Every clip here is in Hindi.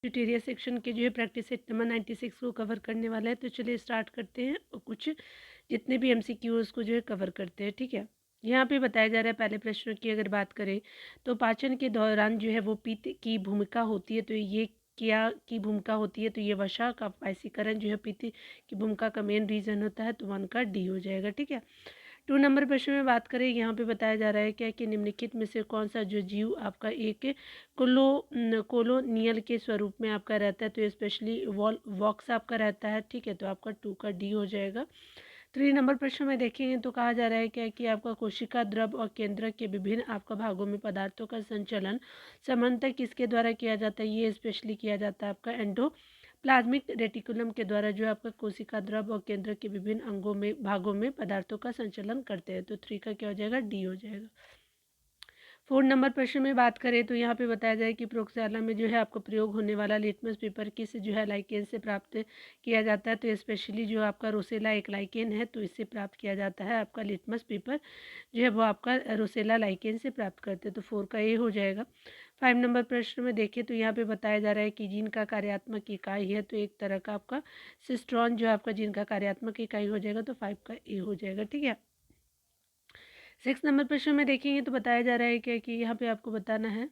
ट्यूटोरियल सेक्शन के जो है प्रैक्टिस सेट नंबर 96 को कवर करने वाला है। तो चलिए स्टार्ट करते हैं और कुछ जितने भी एमसीक्यू उसको जो है कवर करते हैं। ठीक है, यहाँ पे बताया जा रहा है पहले प्रश्न की अगर बात करें तो पाचन के दौरान जो है वो पित्त की भूमिका होती है। तो ये क्या की भूमिका होती है? तो ये वसा का वायसीकरण जो है पित्त की भूमिका का मेन रीजन होता है। तो 1 का डी हो जाएगा। ठीक है, 2 नंबर प्रश्न में बात करें, यहाँ पे बताया जा रहा है क्या कि निम्नलिखित में से कौन सा जो जीव आपका एक कोलोनियल के स्वरूप में आपका रहता है? तो स्पेशली वॉक्स आपका रहता है। ठीक है, तो आपका 2 का डी हो जाएगा। 3 नंबर प्रश्न में देखेंगे तो कहा जा रहा है क्या कि आपका कोशिका द्रव और केंद्रक के विभिन्न आपका भागों में पदार्थों का संचलन सामान्यतः किसके द्वारा किया जाता है? ये स्पेशली किया जाता है आपका प्लाज्मिक रेटिकुलम के द्वारा, जो आपका कोशिका द्रव और केंद्र के विभिन्न अंगों में भागों में पदार्थों का संचलन करते हैं। तो 3 का क्या हो जाएगा? डी हो जाएगा। 4 नंबर प्रश्न में बात करें तो यहाँ पे बताया जाए कि प्रयोगशाला में जो है आपको प्रयोग होने वाला लिटमस पेपर किस जो है लाइकेन से प्राप्त किया जाता है? तो स्पेशली जो आपका रोसेला एक लाइकेन है, तो इससे प्राप्त किया जाता है आपका लिटमस पेपर जो है वो आपका रोसेला लाइकेन से प्राप्त करते हैं। तो 4 का ए हो जाएगा। 5 नंबर प्रश्न में देखें तो यहाँ पे बताया जा रहा है कि जीन का कार्यात्मक इकाई है, तो एक तरह का आपका सिस्ट्रॉन जो आपका जीन का कार्यात्मक इकाई हो जाएगा। तो 5 का ए हो जाएगा। ठीक है, 6 नंबर प्रश्न में देखेंगे तो बताया जा रहा है क्या कि यहाँ पे आपको बताना है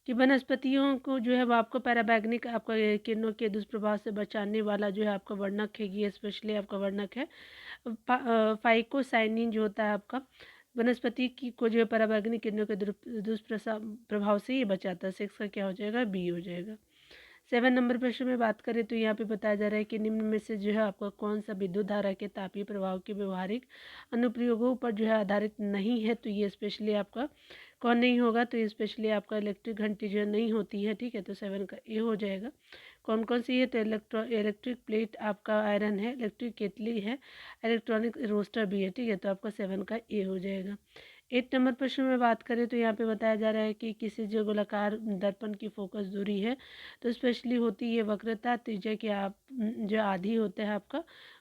कि वनस्पतियों को जो है वो आपको पैराबैग्निक आपका किरणों के दुष्प्रभाव से बचाने वाला जो है आपका वर्णक है। ये स्पेशली आपका वर्णक है फाइकोसाइनिन जो होता है आपका वनस्पति की को जो है पराबैंगनी किरणों के दुष्प्रभाव से ये बचाता है। 6 का क्या हो जाएगा? बी हो जाएगा। 7 नंबर प्रश्न में बात करें तो यहाँ पे बताया जा रहा है कि निम्न में से जो है आपका कौन सा विद्युत धारा के तापीय प्रभाव के व्यवहारिक अनुप्रयोगों पर जो है आधारित नहीं है? तो ये स्पेशली आपका कौन नहीं होगा? तो ये स्पेशली आपका इलेक्ट्रिक घंटी जो नहीं होती है। ठीक है, तो 7 का ए हो जाएगा। कौन कौन सी है? तो इलेक्ट्रिक प्लेट आपका आयरन है, इलेक्ट्रिक केतली है, इलेक्ट्रॉनिक रोस्टर भी है। ठीक है, तो आपका 7 का ए हो जाएगा। 8 नंबर प्रश्न में बात करें तो यहाँ पे बताया जा रहा है कि किसी जो गोलाकार दर्पण की फोकस दूरी है, तो स्पेशली होती है वक्रता त्रिज्या के आप जो आधी होता है आपका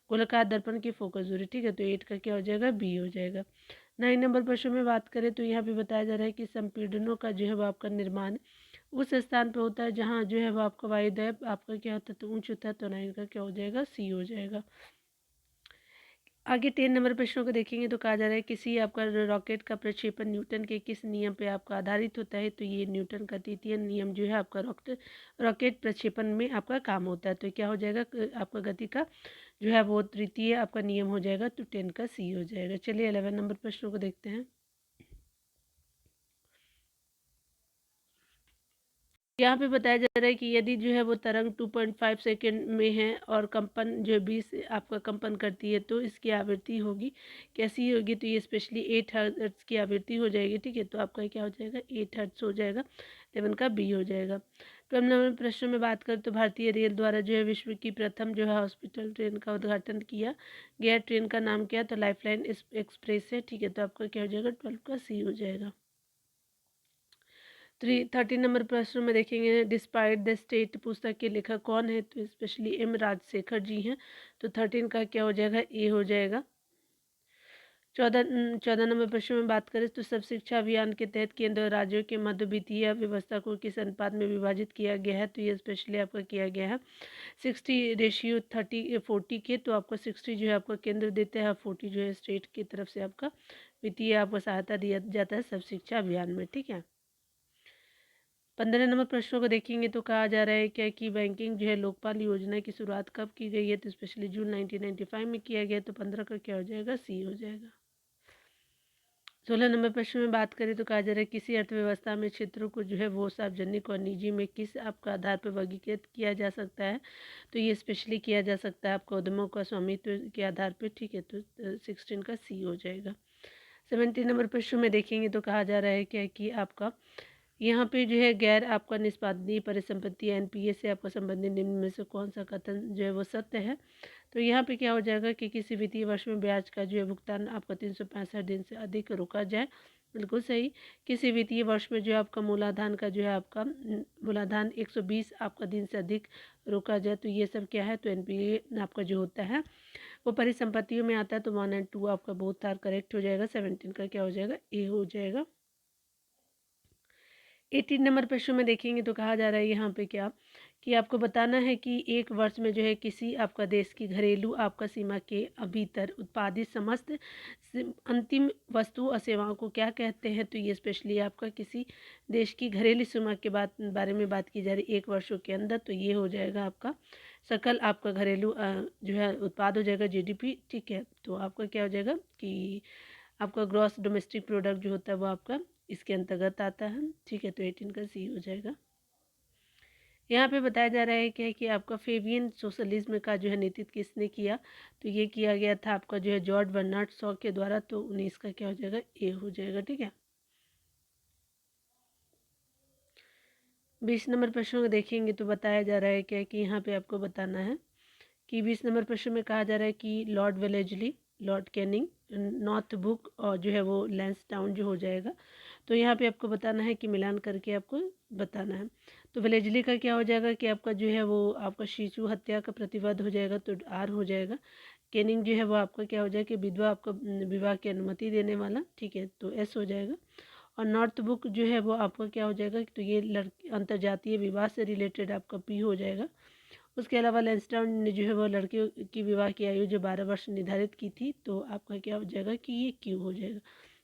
गोलाकार दर्पण की फोकस दूरी। ठीक है, तो 8 का क्या हो जाएगा? बी हो जाएगा। 9 नंबर प्रश्न में बात करें तो यहाँ पे बताया जा रहा है कि संपीड़नों का जो है वो आपका निर्माण उस स्थान पे होता है जहाँ जो है वो आपका वायुदाब आपका क्या होता है? तो उच्च होता है। तो 9 का क्या हो जाएगा? सी हो जाएगा। आगे 10 नंबर प्रश्नों को देखेंगे तो कहा जा रहा है किसी आपका रॉकेट का प्रक्षेपण न्यूटन के किस नियम पे आपका आधारित होता है? तो ये न्यूटन का तृतीय नियम जो है आपका रॉकेट प्रक्षेपण में आपका काम होता है। तो क्या हो जाएगा? आपका गति का जो है वो तृतीय आपका नियम हो जाएगा। तो 10 का सी हो जाएगा। चलिए 11 नंबर प्रश्नों को देखते हैं। यहाँ पे बताया जा रहा है कि यदि जो है वो तरंग 2.5 सेकेंड में है और कंपन जो 20 आपका कंपन करती है, तो इसकी आवृत्ति होगी कैसी होगी? तो ये स्पेशली 8 हर्ट्ज की आवृत्ति हो जाएगी। ठीक है, तो आपका क्या हो जाएगा? 8 हर्ट्ज हो जाएगा। 11 का बी हो जाएगा। 12 नंबर प्रश्न में बात करें तो भारतीय रेल द्वारा जो है विश्व की प्रथम जो है हॉस्पिटल ट्रेन का उद्घाटन किया गया ट्रेन का नाम क्या? तो लाइफलाइन एक्सप्रेस है। ठीक है, तो आपका क्या हो जाएगा? 12 का सी हो जाएगा। 13 नंबर प्रश्न में देखेंगे डिस्पाइट द स्टेट पुस्तक के लेखक कौन है? तो स्पेशली एम राजशेखर जी हैं। तो 13 का क्या हो जाएगा? ए हो जाएगा। 14 नंबर प्रश्न में बात करें तो सब शिक्षा अभियान के तहत केंद्र और राज्यों के मध्य वित्तीय व्यवस्था को किस अनुपात में विभाजित किया गया है? तो ये स्पेशली आपका किया गया है 60:30 के। तो आपको 60 जो है आपका केंद्र देते हैं, 40 जो है स्टेट की तरफ से आपका वित्तीय आपको सहायता दिया जाता है सब शिक्षा अभियान में। ठीक है, 15 नंबर प्रश्नों को देखेंगे तो कहा जा रहा है क्या कि बैंकिंग जो है लोकपाल योजना की शुरुआत कब की गई है? तो स्पेशली जून 1995 में किया गया। तो 15 का क्या हो जाएगा? सी हो जाएगा। 16 नंबर प्रश्न में बात करें तो कहा जा रहा है किसी अर्थव्यवस्था में क्षेत्रों को जो है वो सार्वजनिक और निजी में किस आपका आधार पर वर्गीकृत किया जा सकता है? तो ये स्पेशली किया जा सकता है आपका उद्यमों का स्वामित्व के आधार पर। ठीक है, तो 16 का सी हो जाएगा। 17 नंबर प्रश्न में देखेंगे तो कहा जा रहा है क्या कि आपका यहाँ पे जो है गैर आपका निष्पादनीय परिसंपत्ति एनपीए से आपका संबंधित निम्न में से कौन सा कथन जो है वो सत्य है? तो यहाँ पे क्या हो जाएगा कि किसी वित्तीय वर्ष में ब्याज का जो है भुगतान आपका 365 दिन से अधिक रोका जाए। बिल्कुल सही। किसी वित्तीय वर्ष में जो आपका मूलाधान का जो है आपका मूलाधान 120 आपका दिन से अधिक रोका जाए। तो ये सब क्या है? तो एनपीए आपका जो होता है वो परिसंपत्तियों में आता है। तो 1 और 2 आपका बोथ आर करेक्ट हो जाएगा। 17 का क्या हो जाएगा? ए हो जाएगा। 18 नंबर प्रश्न में देखेंगे तो कहा जा रहा है यहाँ पे क्या कि आपको बताना है कि एक वर्ष में जो है किसी आपका देश की घरेलू आपका सीमा के भीतर उत्पादित समस्त अंतिम वस्तु और सेवाओं को क्या कहते हैं। तो ये स्पेशली आपका किसी देश की घरेलू सीमा के बारे में बात की जा रही एक वर्षों के अंदर, तो ये हो जाएगा आपका सकल आपका घरेलू जो है उत्पाद हो जाएगा जीडीपी। ठीक है, तो आपका क्या हो जाएगा कि आपका ग्रॉस डोमेस्टिक प्रोडक्ट जो होता है वो आपका इसके अंतर्गत आता है। ठीक है, तो 18 का सी हो जाएगा। यहाँ पे बताया जा रहा है क्या है कि आपका फेबियन सोशलिज्म का जो है नेतृत्व किसने किया। तो ये किया गया था आपका जो है जॉर्ज बर्नार्ड शॉ के द्वारा। तो 19 का क्या हो जाएगा, ए हो जाएगा। ठीक है, 20 नंबर प्रश्न को देखेंगे तो बताया जा रहा है क्या कि यहाँ पे आपको बताना है कि 20 नंबर प्रश्न में कहा जा रहा है कि Lord Wellesley, Lord Canning, north book और जो है वो लैंसडाउन जो हो जाएगा। तो यहाँ पे आपको बताना है कि मिलान करके आपको बताना है। तो वेलेजली का क्या हो जाएगा कि आपका जो है वो आपका शिशु हत्या का प्रतिवाद हो जाएगा, तो आर हो जाएगा। कैनिंग जो है वो आपका क्या हो जाएगा कि विधवा आपका विवाह की अनुमति देने वाला। ठीक है, तो एस हो जाएगा। और नॉर्थ बुक जो है वो आपका क्या हो जाएगा, तो ये लड़की अंतर्जातीय विवाह से रिलेटेड आपका पी हो जाएगा। उसके अलावा लैंसडाउन ने जो है वो लड़कियों की विवाह की आयु जो 12 वर्ष निर्धारित की थी, तो आपका क्या हो जाएगा कि ये क्यू हो जाएगा।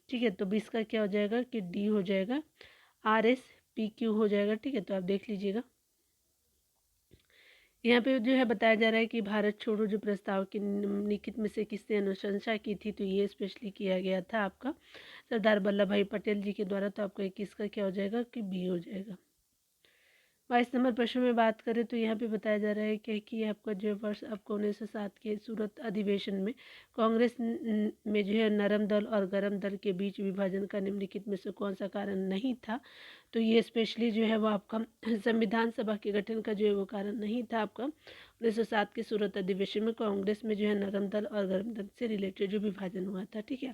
ठीक है, तो 20 का क्या हो जाएगा कि डी हो जाएगा। आर एस पी क्यू हो जाएगा। ठीक है, तो आप देख लीजिएगा। यहाँ पे जो है बताया जा रहा है कि भारत छोड़ो जो प्रस्ताव की निम्नलिखित में से किसने अनुशंसा की थी। तो ये स्पेशली किया गया था आपका सरदार वल्लभ भाई पटेल जी के द्वारा। तो आपका 21 का क्या हो जाएगा कि बी हो जाएगा। 22 नंबर प्रश्न में बात करें तो यहाँ पे बताया जा रहा है कि आपका जो वर्ष आपको 1907 के सूरत अधिवेशन में कांग्रेस में जो है नरम दल और गरम दल के बीच विभाजन का निम्नलिखित में से कौन सा कारण नहीं था। तो ये स्पेशली जो है वो आपका संविधान सभा के गठन का जो है वो कारण नहीं था। आपका 1907 के सूरत अधिवेशन में कांग्रेस में जो है नरम दल और गरम दल से रिलेटेड जो विभाजन हुआ था। ठीक है,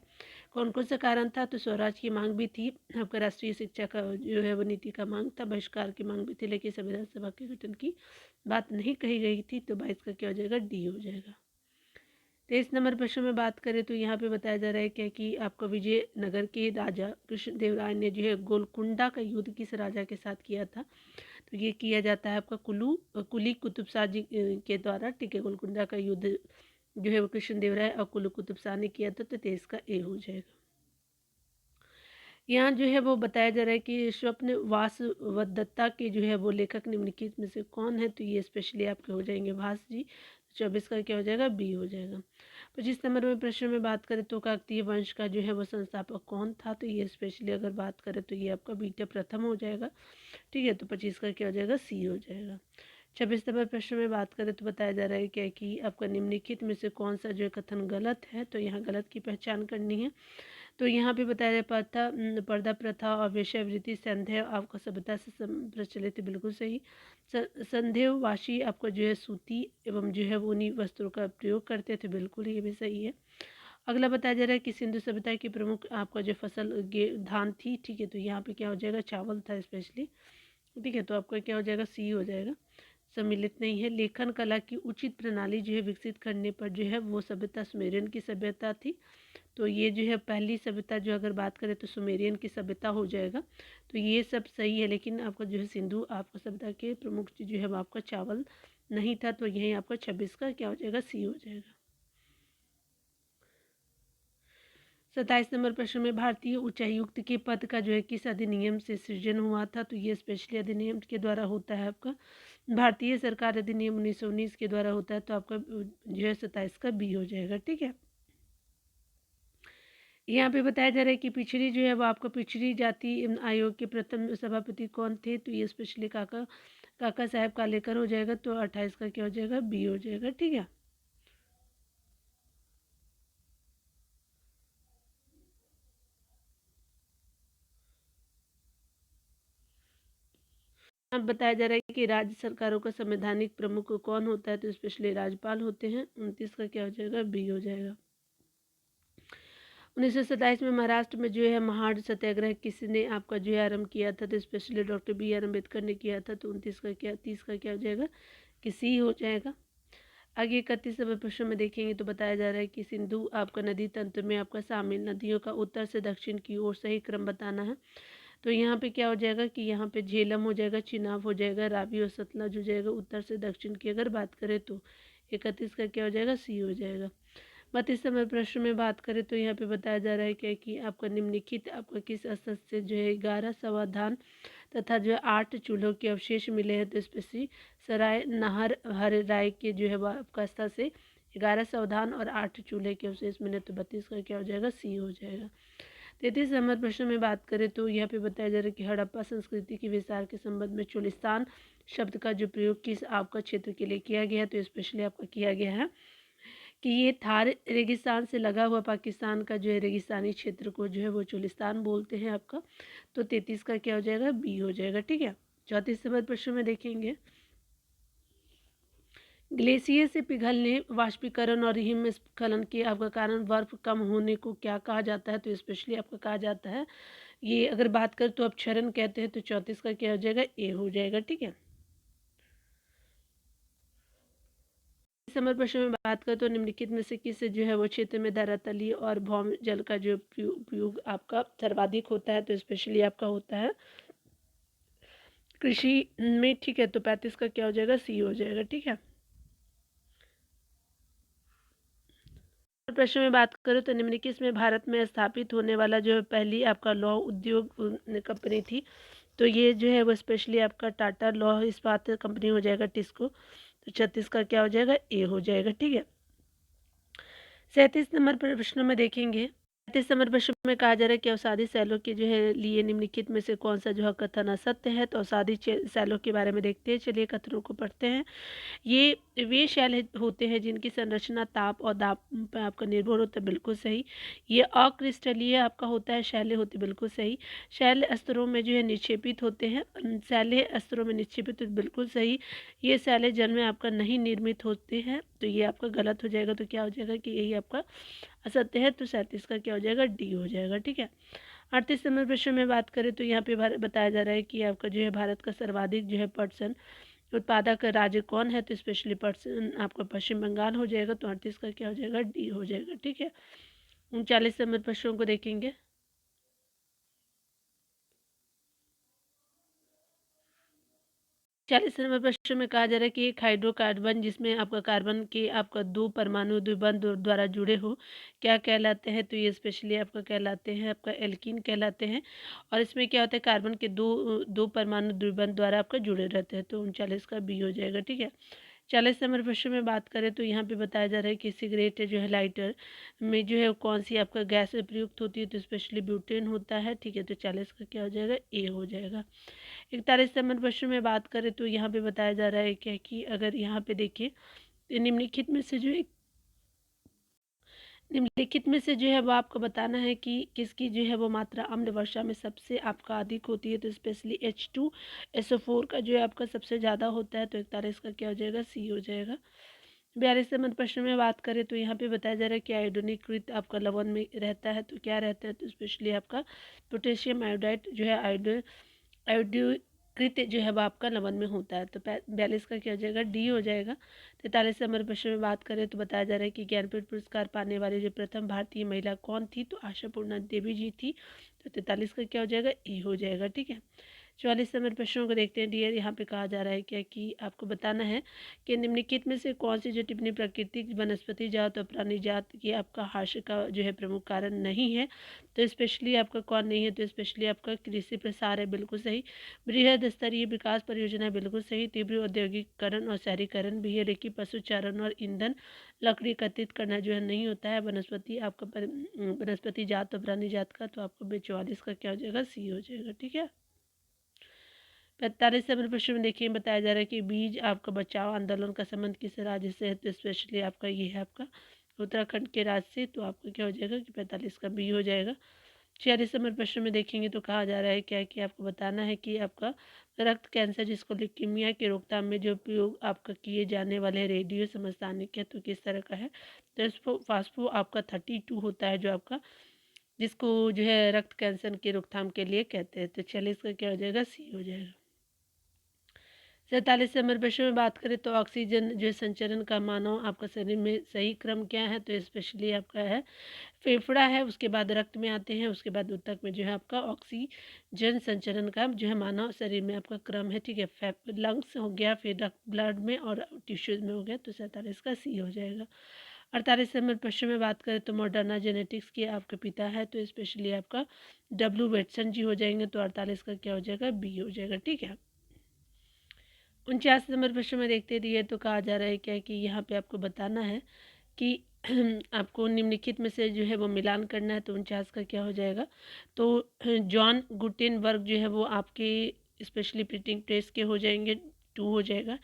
कौन कौन सा कारण था। तो स्वराज की मांग भी थी, आपका राष्ट्रीय शिक्षा का जो है वो नीति का मांग था, बहिष्कार की मांग भी थी, लेकिन संविधान सभा के गठन की बात नहीं कही गई थी। तो 22 का क्या हो जाएगा, डी हो जाएगा। 23 नंबर प्रश्न में बात करें तो यहाँ पे बताया जा रहा है क्या कि आपका विजयनगर के राजा कृष्णदेवराय ने जो है गोलकुंडा का युद्ध किस राजा के साथ किया था। तो ये किया जाता है आपका कुली कुतुब शाह जी के द्वारा। ठीक है, गोलकुंडा का युद्ध जो है वो कृष्णदेवराय और कुली कुतुब शाह ने किया था। तो 23 का ए हो जाएगा। यहाँ जो है वो बताया जा रहा है कि स्वप्न वासवदत्ता के जो है वो लेखक निम्नलिखित में से कौन है। तो ये स्पेशली आपके हो जाएंगे भास जी। 24 का क्या हो जाएगा, बी हो जाएगा। 25 नंबर में प्रश्न में बात करें तो काकतीय वंश का जो है वो संस्थापक कौन था। तो ये स्पेशली अगर बात करें तो ये आपका बीटा प्रथम हो जाएगा। ठीक है, तो 25 का क्या हो जाएगा, सी हो जाएगा। 26 नंबर प्रश्न में बात करें तो बताया जा रहा है क्या कि आपका निम्नलिखित में से कौन सा जो है कथन गलत है। तो यहाँ गलत की पहचान करनी है। तो यहाँ पे बताया जाए पर्दा प्रथा और वेश्यावृत्ति संदेह आपका सभ्यता से प्रचलित है, बिल्कुल सही। संदेहवाशी आपका जो है सूती एवं जो है वो उन्हीं वस्त्रों का प्रयोग करते थे, बिल्कुल ये भी सही है। अगला बताया जा रहा है कि सिंधु सभ्यता की प्रमुख आपका जो फसल धान थी। ठीक है, तो यहाँ पे क्या हो जाएगा, चावल था स्पेशली। ठीक है, तो आपका क्या हो जाएगा, सी हो जाएगा। सम्मिलित नहीं है। लेखन कला की उचित प्रणाली जो है विकसित करने पर जो है वो सभ्यता सुमेरियन की सभ्यता थी। तो ये जो है पहली सभ्यता जो अगर बात करें तो सुमेरियन की सभ्यता हो जाएगा। तो ये सब सही है, लेकिन आपका जो है सिंधु आपका सभ्यता के प्रमुख जो है वो आपका चावल नहीं था। तो यही आपका 26 का क्या हो जाएगा, सी हो जाएगा। 27 नंबर प्रश्न में भारतीय उच्चायुक्त के पद का जो है किस अधिनियम से सृजन हुआ था। तो ये स्पेशली अधिनियम के द्वारा होता है आपका भारतीय सरकार अधिनियम 1919 के द्वारा होता है। तो आपका जो है 27 का बी हो जाएगा। ठीक है, यहाँ पे बताया जा रहा है कि पिछड़ी जो है वो आपका पिछड़ी जाति आयोग के प्रथम सभापति कौन थे। तो ये स्पेशली काका काका साहब कालेकर हो जाएगा। तो 28 का क्या हो जाएगा, बी हो जाएगा। ठीक है, अब बताया जा रहा है कि राज्य सरकारों का संवैधानिक प्रमुख कौन होता है। तो स्पेशली राज्यपाल होते हैं। 29 का क्या हो जाएगा, बी हो जाएगा। 1927 में महाराष्ट्र में जो है महाड सत्याग्रह किसने आपका जो है आरम्भ किया था। तो specially doctor B R Ambedkar ने किया था। तो 29 का क्या 30 का क्या हो जाएगा, कि सी हो जाएगा। आगे 31 नंबर प्रश्न में देखेंगे तो बताया जा रहा है कि सिंधु आपका नदी तंत्र में आपका शामिल नदियों का उत्तर से दक्षिण की ओर सही क्रम बताना है। तो यहाँ पे क्या हो जाएगा कि यहाँ पे झेलम हो जाएगा, चिनाब हो जाएगा, रावी और सतलज हो जाएगा। उत्तर से दक्षिण की अगर बात करें तो 31 का क्या हो जाएगा, सी हो जाएगा। 32 नंबर प्रश्न में बात करें तो यहाँ पे बताया जा रहा है क्या कि आपका निम्नलिखित आपका किस स्थल से जो है 11 समाधान तथा जो है 8 चूल्हों के अवशेष मिले हैं। तो स्पेशली सराय नाहर हर राय के जो है आपका स्थल से 11 सावधान और 8 चूल्हे के अवशेष मिले। तो 32 का क्या हो जाएगा, सी हो जाएगा। 33 नंबर प्रश्न में बात करें तो यहाँ पे बताया जा रहा है कि हड़प्पा संस्कृति के विस्तार के संबंध में चोलिस्तान शब्द का जो प्रयोग किस आपका क्षेत्र के लिए किया गया है। तो स्पेशली आपका किया गया है कि ये थार रेगिस्तान से लगा हुआ पाकिस्तान का जो है रेगिस्तानी क्षेत्र को जो है वो चोलिस्तान बोलते हैं आपका। तो 33 का क्या हो जाएगा, बी हो जाएगा। ठीक है। 34 नंबर प्रश्न में देखेंगे, ग्लेशियर से पिघलने, वाष्पीकरण और हिमस्खलन के आपका कारण बर्फ कम होने को क्या कहा जाता है। तो स्पेशली आपका कहा जाता है, ये अगर बात करें तो अपक्षरण कहते हैं। तो 34 का क्या हो जाएगा, ए हो जाएगा। ठीक है। इस नंबर प्रश्न में बात करें तो निम्नलिखित में से किस जो है वो क्षेत्र में धरातलीय और भौम जल का जो उपयोग आपका सर्वाधिक होता है। तो स्पेशली आपका होता है कृषि में। ठीक है। तो 35 का क्या हो जाएगा, सी हो जाएगा। ठीक है। प्रश्न में बात करें तो निम्नलिखित में भारत में स्थापित होने वाला जो है पहली आपका लौह उद्योग कंपनी थी। तो ये जो है वो स्पेशली आपका टाटा लौह इस्पात कंपनी हो जाएगा, टिस्को। तो 36 का क्या हो जाएगा, ए हो जाएगा। ठीक है। 37 नंबर प्रश्न में देखेंगे, 37 नंबर प्रश्न में कहा जा रहा है कि अवसादी शैलों के जो है लिए निम्नलिखित में से कौन सा जो है कथन असत्य है। तो अवसादी शैलों के बारे में देखते हैं, चलिए कथनों को पढ़ते हैं। ये वे शैल होते हैं जिनकी संरचना ताप और दाब पर आपका निर्भर होता है, बिल्कुल सही। ये अक्रिस्टलीय आपका होता है, शैले होते बिल्कुल सही। शैल स्तरों में जो है निक्षेपित होते हैं, शैले स्तरों में निक्षेपित होते, बिल्कुल सही। ये शैले जल में आपका नहीं निर्मित होते हैं। तो ये आपका गलत हो जाएगा। तो क्या हो जाएगा कि यही आपका असत्य है। तो 37 का क्या हो जाएगा, डी हो जाएगा। ठीक है। 38 नंबर प्रश्न में बात करें तो यहाँ पे बताया जा रहा है कि आपका जो है भारत का सर्वाधिक जो है पटसन उत्पादक राज्य कौन है। तो स्पेशली पटसन आपका पश्चिम बंगाल हो जाएगा। तो 38 का क्या हो जाएगा, डी हो जाएगा। ठीक है। 39 नंबर प्रश्नों को देखेंगे, 40 नंबर प्रश्न में कहा जा रहा है कि एक हाइड्रोकार्बन जिसमें आपका कार्बन के आपका 2 परमाणु द्विबंध द्वारा जुड़े हो क्या कहलाते हैं। तो ये स्पेशली आपका कहलाते हैं आपका एल्कीन कहलाते हैं। और इसमें क्या होता है, कार्बन के दो परमाणु द्विबंध द्वारा आपका जुड़े रहते हैं। तो 39 का बी हो जाएगा। ठीक है। 40 नंबर प्रश्न में बात करें तो यहाँ पे बताया जा रहा है कि सिगरेट जो है लाइटर में जो है कौन सी आपका गैस प्रयुक्त होती है। तो स्पेशली ब्यूटेन होता है। ठीक है। तो 40 का क्या हो जाएगा, ए हो जाएगा। 41 नंबर प्रश्न में बात करें तो यहाँ पे बताया जा रहा है क्या कि अगर यहाँ पे देखिए निम्नलिखित में से जो है निम्नलिखित में से जो है वो आपको बताना है कि किसकी जो है वो मात्रा अम्ल वर्षा में सबसे आपका अधिक होती है। तो स्पेशली H2SO4 का जो है आपका सबसे ज़्यादा होता है। तो 41 का क्या हो जाएगा, सी हो जाएगा। 42 नंबर प्रश्न में बात करें तो यहाँ पे बताया जा रहा है कि आयोडीनीकृत आपका लवण में रहता है। तो क्या रहता है, तो स्पेशली आपका पोटेशियम आयोडाइड जो है आयोडीकृत जो है वो आपका लवण में होता है। तो 42 का क्या हो जाएगा, डी हो जाएगा। 43 नंबर प्रश्न में बात करें तो बताया जा रहा है कि ज्ञानपीठ पुरस्कार पाने वाली जो प्रथम भारतीय महिला कौन थी। तो आशा पूर्णा देवी जी थी। तो 43 का क्या हो जाएगा, ए हो जाएगा। ठीक है। 44 नंबर प्रश्नों को देखते हैं डियर। यहाँ पे कहा जा रहा है क्या कि आपको बताना है कि निम्नलिखित में से कौन सी जो टिप्पणी प्राकृतिक वनस्पति जात और प्राणी जात की आपका हास्य का जो है प्रमुख कारण नहीं है। तो स्पेशली आपका कौन नहीं है, तो स्पेशली आपका कृषि प्रसार है, बिल्कुल सही। बृहद स्तरीय विकास परियोजना, बिल्कुल सही। तीव्र औद्योगिकरण और शहरीकरण भी है, लेकिन पशुचारण और ईंधन लकड़ी एकत्रित करना जो है नहीं होता है। वनस्पति आपका वनस्पति जात और प्राणी जात का, तो आपको 44 का क्या हो जाएगा, सी हो जाएगा। ठीक है। 45 नंबर प्रश्न में देखिए बताया जा रहा है कि बीज आपका बचाओ आंदोलन का संबंध किस राज्य से है। तो स्पेशली आपका ये है आपका उत्तराखंड के राज्य से। तो आपका क्या हो जाएगा कि 45 का बी हो जाएगा। 46 नंबर प्रश्न में देखेंगे तो कहा जा रहा है क्या कि आपको बताना है कि आपका रक्त कैंसर जिसको ल्यूकीमिया के रोकथाम में जो उपयोग आपका किए जाने वाले रेडियो समस्थानिक है, तो किस तरह का है। तो इसको फास्फो आपका 32 होता है जो आपका, जिसको जो है रक्त कैंसर के रोकथाम के लिए कहते हैं। तो 46 का क्या हो जाएगा, सी हो जाएगा। 47 नंबर प्रश्न में बात करें तो ऑक्सीजन जो है संचरण का मानव आपका शरीर में सही क्रम क्या है, तो स्पेशली आपका है फेफड़ा है, उसके बाद रक्त में आते हैं, उसके बाद ऊतक में जो है आपका ऑक्सीजन संचरण का जो है मानव शरीर में आपका क्रम है, ठीक है। लंग्स हो गया, फिर रक्त ब्लड में और टिश्यूज में हो गया, तो 47 का सी हो जाएगा। 48 नंबर प्रश्न में बात करें तो मॉडर्ना जेनेटिक्स के आपके पिता है, तो स्पेशली आपका डब्ल्यू वेटसन जी हो जाएंगे, तो 48 का क्या हो जाएगा, बी हो जाएगा, ठीक है। 49 नंबर प्रश्न में देखते रहिए, तो कहा जा रहा है क्या कि यहाँ पे आपको बताना है कि आपको निम्नलिखित में से जो है वो मिलान करना है, तो 49 का क्या हो जाएगा, तो जॉन गुटेनबर्ग जो है वो आपके स्पेशली प्रिंटिंग प्रेस के हो जाएंगे, 2 हो जाएगा।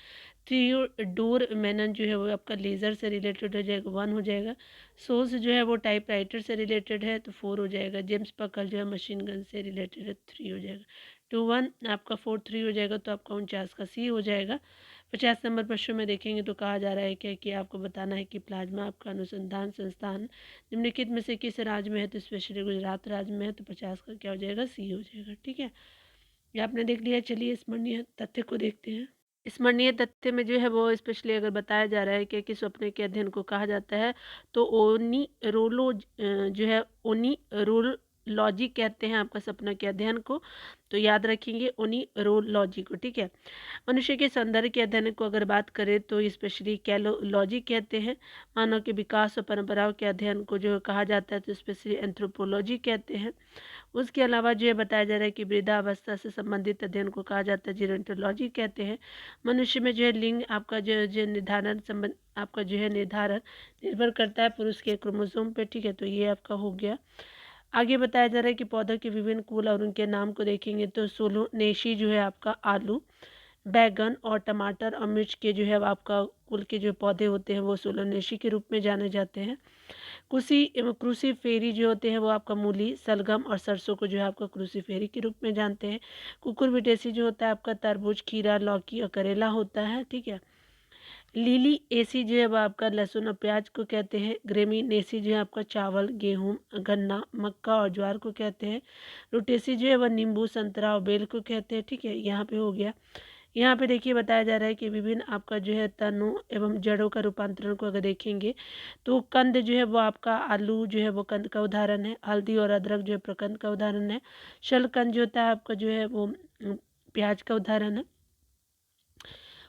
थियोडोर मैनन जो है वो आपका लेज़र से रिलेटेड हो जाएगा, 1 हो जाएगा। सोर्स जो है वो टाइपराइटर से रिलेटेड है, तो 4 हो जाएगा। जेम्स पकल जो है मशीन गन से रिलेटेड है, 3 हो जाएगा। 2 1 आपका 4 3 हो जाएगा, तो आपका 49 का सी हो जाएगा। 50 नंबर प्रश्न में देखेंगे तो कहा जा रहा है क्या कि आपको बताना है कि प्लाज्मा आपका अनुसंधान संस्थान निम्नलिखित में से किस राज्य में है, तो स्पेशली गुजरात राज्य में है, तो 50 का क्या हो जाएगा, सी हो जाएगा, ठीक है। ये आपने देख लिया। चलिए स्मरणीय तथ्य को देखते हैं। स्मरणीय तथ्य में जो है वो स्पेशली अगर बताया जा रहा है कि किस सपने के अध्ययन को कहा जाता है, तो जो है ओनिरोलॉजी कहते हैं आपका सपना के अध्ययन को, तो याद रखेंगे ओनिरोलॉजी को, ठीक है। मनुष्य के सौंदर्य के अध्ययन को अगर बात करें तो स्पेशली कैलोलॉजी कहते हैं। मानव के विकास और परंपराओं के अध्ययन को जो कहा जाता है तो स्पेशली एंथ्रोपोलॉजी कहते हैं। उसके अलावा जो है बताया जा रहा है कि वृद्धावस्था से संबंधित अध्ययन को कहा जाता है जीरोंटोलॉजी कहते हैं। मनुष्य में जो है लिंग आपका जो निर्धारण संबंध आपका जो है निर्धारण निर्भर करता है पुरुष के क्रोमोसोम पे, ठीक है। तो ये आपका हो गया। आगे बताया जा रहा है कि पौधों के विभिन्न कुल और उनके नाम को देखेंगे तो सोलोनेसी जो है आपका आलू, बैगन और टमाटर और मिर्च के जो है आपका कुल के जो पौधे होते हैं वो सोलोनेसी के रूप में जाने जाते हैं। क्रूसीफेरी जो होते हैं वो आपका मूली, सलगम और सरसों को जो है आपका क्रूसीफेरी के रूप में जानते हैं। कुकुरबिटेसी जो होता है आपका तरबूज, खीरा, लौकी और करेला होता है, ठीक है। लीली एसी जो है वो आपका लहसुन और प्याज को कहते हैं। ग्रेमीनेसी जो है आपका चावल, गेहूं, गन्ना, मक्का और ज्वार को कहते हैं। रुटेसी जो है वह नींबू, संतरा और बेल को कहते हैं, ठीक है। यहाँ पे हो गया। यहाँ पे देखिए बताया जा रहा है कि विभिन्न आपका जो है तनों एवं जड़ों का रूपांतरण को अगर देखेंगे तो कंद जो है वो आपका आलू जो है वो कंद का उदाहरण है। हल्दी और अदरक जो है प्रकंद का उदाहरण है। शलकंद जो होता है आपका जो है वो प्याज का उदाहरण है।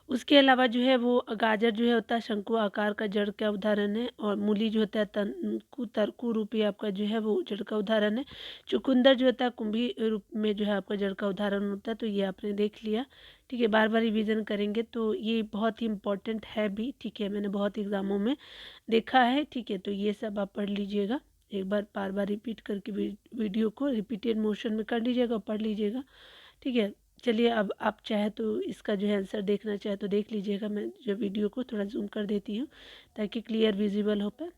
उसके अलावा जो है वो गाजर जो है होता है शंकु आकार का जड़ का उदाहरण है। और मूली जो होता है तरकू रूपी आपका जो है वो जड़ का उदाहरण है। चुकंदर जो होता है कुंभी रूप में जो है आपका जड़ का उदाहरण होता है। तो ये आपने देख लिया, ठीक है। बार बार रिवीजन करेंगे तो ये बहुत ही इम्पोर्टेंट है भी, ठीक है। मैंने बहुत एग्जामों में देखा है, ठीक है। तो ये सब आप पढ़ लीजिएगा एक बार बार रिपीट करके वीडियो को रिपीटेड मोशन में कर लीजिएगा, पढ़ लीजिएगा, ठीक है। चलिए अब आप चाहे तो इसका जो है आंसर देखना चाहे तो देख लीजिएगा। मैं जो वीडियो को थोड़ा जूम कर देती हूँ ताकि क्लियर विजिबल हो पाए।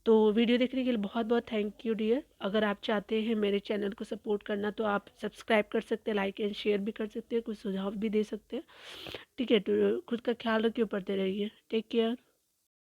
तो वीडियो देखने के लिए बहुत बहुत थैंक यू डियर। अगर आप चाहते हैं मेरे चैनल को सपोर्ट करना तो आप सब्सक्राइब कर सकते हैं, लाइक एंड शेयर भी कर सकते हैं, कुछ सुझाव भी दे सकते हैं, ठीक है। तो खुद का ख्याल रखिए, पढ़ते रहिए। Take care.